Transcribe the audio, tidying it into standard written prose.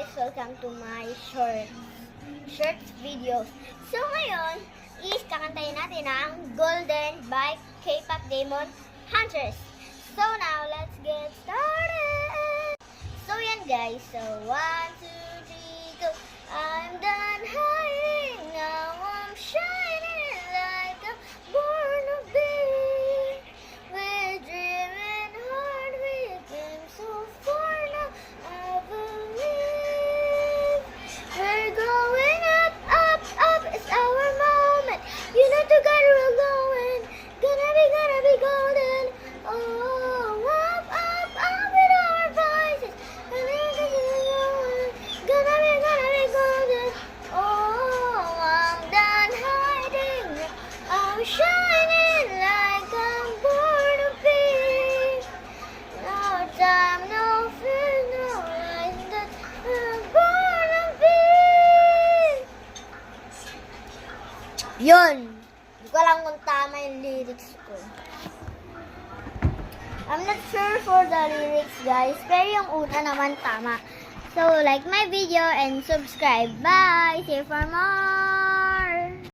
guys! Welcome to my shorts videos. So ngayon is kakantayin natin ang Golden by K-pop Demon Hunters. So now, let's get started! So yan guys, so 1, 2, 3, go! I'm done hiding, now I'm shining like a born to be. We're dreaming hard, we came so far now, I believe. We're going up, up, up, it's our moment. You know together we're going, gonna be golden. Oh, up, up, up with our voices. Gonna be golden. Oh, I'm done hiding. I'm shining like I'm born to be. No time, no fear, no lies that I'm born to be. Yun. Hindi ko alam kung tama yung lyrics ko. I'm not sure for the lyrics guys, pero yung una naman tama. So like my video and subscribe. Bye! See you for more!